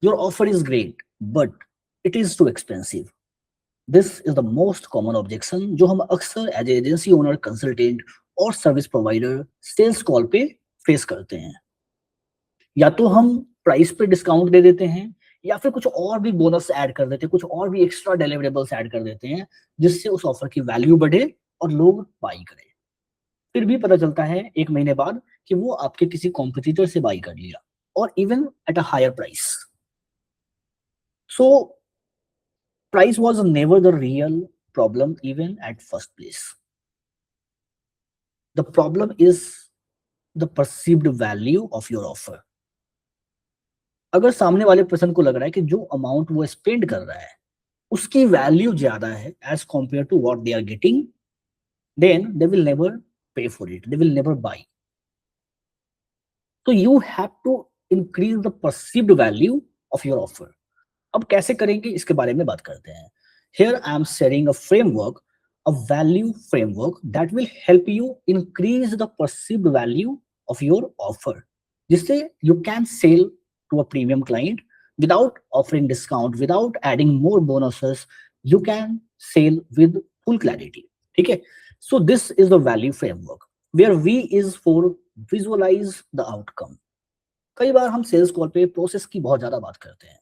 Your offer is great but it is too expensive. This is the most common objection जो हम अक्सर as agency owner, consultant और service provider sales call पे face करते हैं। या तो हम प्राइस पे डिस्काउंट दे देते हैं या फिर कुछ और भी बोनस ऐड कर देते हैं, कुछ और भी एक्स्ट्रा डिलीवरेबल्स ऐड कर देते हैं जिससे उस ऑफर की वैल्यू बढ़े और लोग बाई करें। फिर भी पता चलता है 1 महीने बाद कि वो आपके किसी कॉम्पिटिटर से बाई कर लिया और even at a higher price. So price was never the real problem even at first place. The problem is the perceived value of your offer. अगर सामने वाले पर्सन को लग रहा है कि जो अमाउंट वो स्पेंड कर रहा है उसकी वैल्यू ज्यादा है as compare to what they are getting, then they will never pay for it, they will never buy. तो you have to increase the perceived value of your offer. अब कैसे करेंगे इसके बारे में बात करते हैं। Here I am sharing a framework, a value framework that will help you increase the perceived value of your offer, जिससे you can sell to a premium client without offering discount, without adding more bonuses. You can sell with full clarity. ठीक है? So this is the value framework where V is for visualize the outcome. कई बार हम sales call पे process की बहुत ज्यादा बात करते हैं,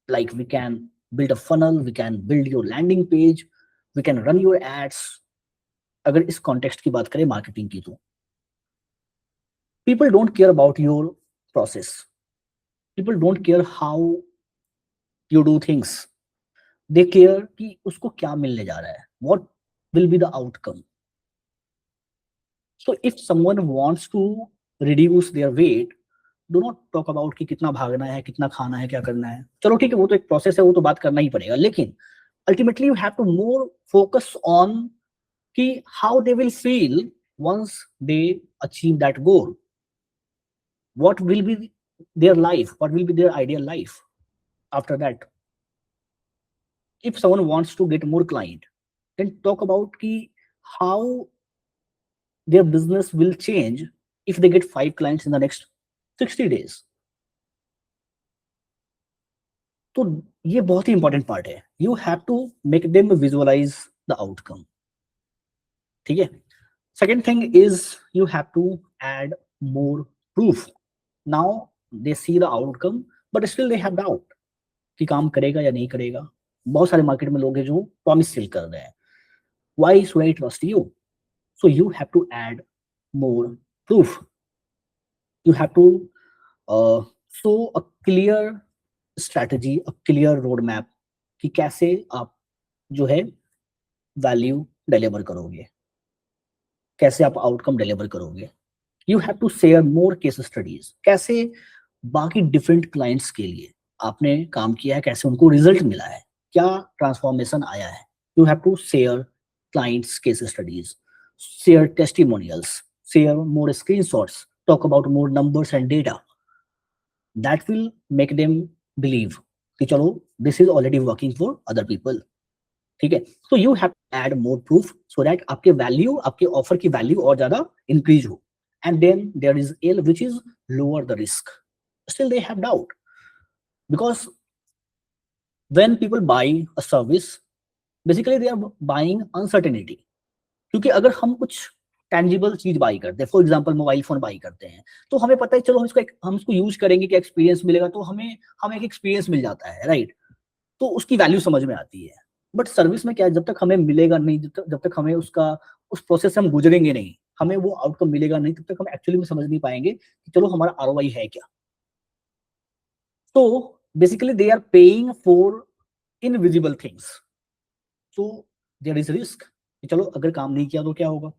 like we can build a funnel, we can build your landing page, we can run your ads. अगर इस कॉन्टेक्स्ट की बात करें मार्केटिंग की तो people don't care about your process, people don't care how you do things, they care कि उसको क्या मिलने जा रहा है, what will be the outcome. So if someone wants to reduce their weight, do not talk about कि कितना भागना है, कितना खाना है, क्या करना है। चलो ठीक है, वो तो एक प्रोसेस है, वो तो बात करना ही पड़ेगा, लेकिन ultimately you have to more focus on कि how they will feel once they achieve that goal, what will be their life, what will be their ideal life after that. If someone wants to get more client, then talk about कि how their business will change if they get 5 clients in the next 60 days. तो ये बहुत ही important part है, you have to make them visualise the outcome. ठीक है? Second thing is you have to add more proof. Now they see the outcome but still they have doubt कि काम करेगा या नहीं करेगा। बहुत सारे मार्केट में लोग हैं जो प्रॉमिस सेल कर रहे हैं, why should I trust you? So you have to add more proof. You have to show a clear strategy, a clear roadmap कि कैसे आप जो है वैल्यू डिलीवर करोगे, कैसे आप आउटकम डिलीवर करोगे। You have to share more case studies, कैसे बाकी डिफरेंट क्लाइंट्स के लिए आपने काम किया है, कैसे उनको रिजल्ट मिला है, क्या ट्रांसफॉर्मेशन आया है। You have to share clients case studies, share testimonials, share more screenshots, talk about more numbers and data. That will make them believe कि चलो this is already working for other people. ठीक है? So you have to add more proof so that आपके value, आपके offer की value और ज्यादा increase हो। And then there is L which is lower the risk. Still they have doubt because when people buy a service, basically they are buying uncertainty. क्योंकि अगर हम कुछ टेंजिबल चीज बाई करते हैं, for example mobile phone by करते हैं, तो हमें पता है चलो हम इसको यूज करेंगे, क्या एक्सपीरियंस मिलेगा, तो हमें एक एक्सपीरियंस मिल जाता है, राइट? तो उसकी वैल्यू समझ में आती है। बट सर्विस में क्या है, जब तक हमें मिलेगा नहीं, जब तक हमें उस प्रोसेस से हम गुजरेंगे नहीं, हमें वो आउटकम मिलेगा नहीं, तब तक हम एक्चुअली में समझ नहीं पाएंगे कि चलो हमारा आरओआई है क्या। तो basically they are paying for invisible things. So there is risk कि चलो अगर काम नहीं किया तो क्या होगा,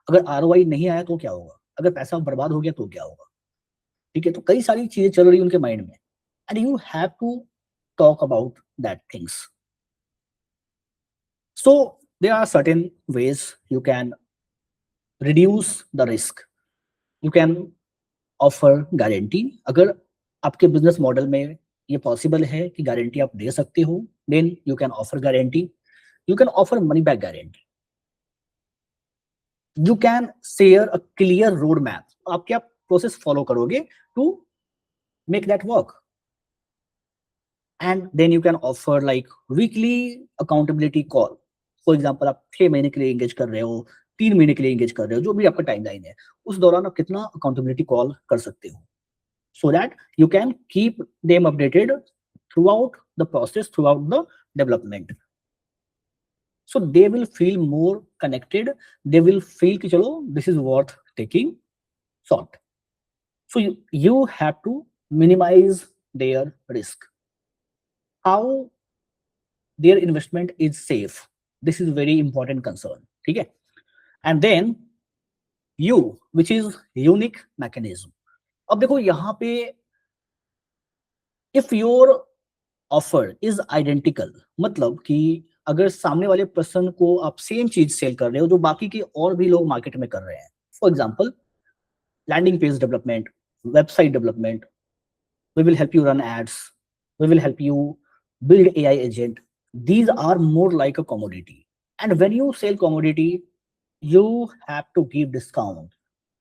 अगर आरओआई नहीं आया तो क्या होगा, अगर पैसा बर्बाद हो गया तो क्या होगा। ठीक है? तो कई सारी चीजें चल रही उनके माइंड में and you have to talk about that things. So there are certain ways you can reduce the risk. You can offer guarantee. अगर आपके बिजनेस मॉडल में ये पॉसिबल है कि गारंटी आप दे सकते हो, then you can offer guarantee. You can offer money back guarantee. You can share a clear road map. आप क्या प्रोसेस फॉलो करोगे to make that work. And then you can offer like weekly accountability call. For example आप 6 महीने के लिए engage कर रहे हो, 3 महीने के लिए एंगेज कर रहे हो, जो भी आपका टाइमलाइन है, उस दौरान आप कितना अकाउंटेबिलिटी कॉल कर सकते हो, so that you can keep them updated throughout the process, throughout the development. So they will feel more connected, they will feel कि चलो this is worth taking shot. So you have to minimize their risk, how their investment is safe. This is very important concern, ठीक है? And then you, which is unique mechanism. अब देखो यहाँ पे if your offer is identical, मतलब कि अगर सामने वाले पर्सन को आप सेम चीज सेल कर रहे हो जो बाकी के और भी लोग मार्केट में कर रहे हैं, for example landing page development, website development, we will help you run ads, we will help you build AI agent, these are more like a commodity, and when you sell commodity you have to give discount,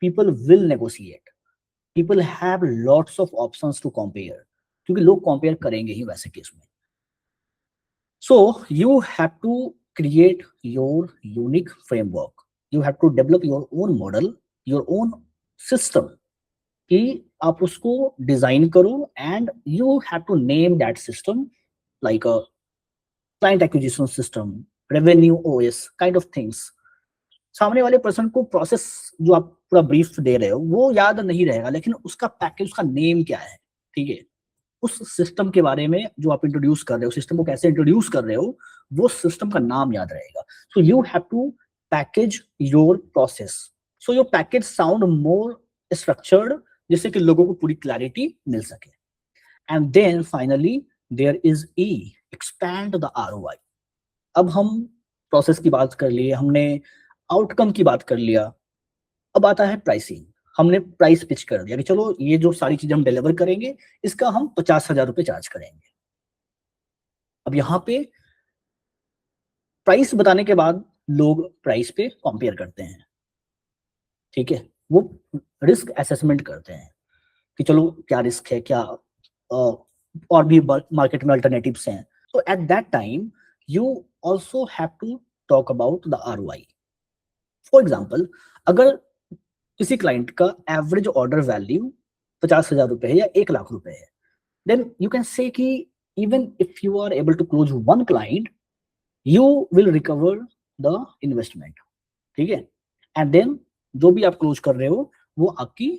people will negotiate, people have lots of options to compare, क्योंकि लोग compare करेंगे ही वैसे case में. So you have to create your unique framework, you have to develop your own model, your own system कि आप उसको design करो, and you have to name that system like a client acquisition system, revenue OS kind of things. सामने वाले person को process जो आप पूरा ब्रीफ दे रहे हो वो याद नहीं रहेगा, लेकिन उसका पैकेज, उसका नेम क्या है, ठीक है, उस सिस्टम के बारे में जो आप इंट्रोड्यूस कर रहे हो, सिस्टम को कैसे इंट्रोड्यूस कर रहे हो, वो सिस्टम का नाम याद रहेगा. So you have to package your process, so your package sound more structured, जिससे कि लोगों को पूरी क्लैरिटी मिल सके. And then finally there is ई, एक्सपैंड द ROI. अब हम प्रोसेस की बात कर लिए, हमने आउटकम की बात कर लिया, अब आता है प्राइसिंग. हमने प्राइस पिच कर दिया कि चलो ये जो सारी चीजें हम डिलीवर करेंगे इसका हम 50,000 रुपए चार्ज करेंगे. अब यहाँ पे प्राइस बताने के बाद लोग प्राइस पे कंपेयर करते हैं, ठीक है, वो रिस्क असेसमेंट करते हैं कि चलो क्या रिस्क है, क्या और भी मार्केट में अल्टरनेटिव्स हैं. तो at that time you also have to talk about the ROI. For example अगर किसी क्लाइंट का एवरेज ऑर्डर वैल्यू 50,000 रुपए है या 1,00,000 रुपए है, देन यू कैन से कि even if you are able to close one client you will recover the investment, ठीक है, एंड देन जो भी आप क्लोज कर रहे हो वो आपकी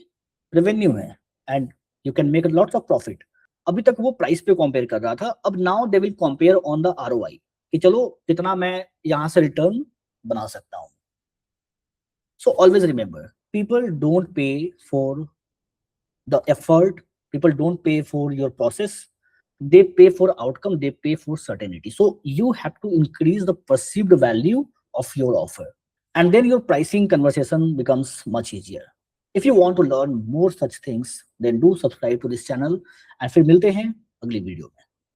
रेवेन्यू है and you can make lots of profit. अभी तक वो प्राइस पे कंपेयर कर रहा था, अब now they will compare on the ROI कि चलो कितना मैं यहां से रिटर्न बना सकता हूं. So always remember, people don't pay for the effort, people don't pay for your process, they pay for outcome, they pay for certainty. So you have to increase the perceived value of your offer, and then your pricing conversation becomes much easier. If you want to learn more such things, then do subscribe to this channel, and फिर मिलते हैं अगली video में.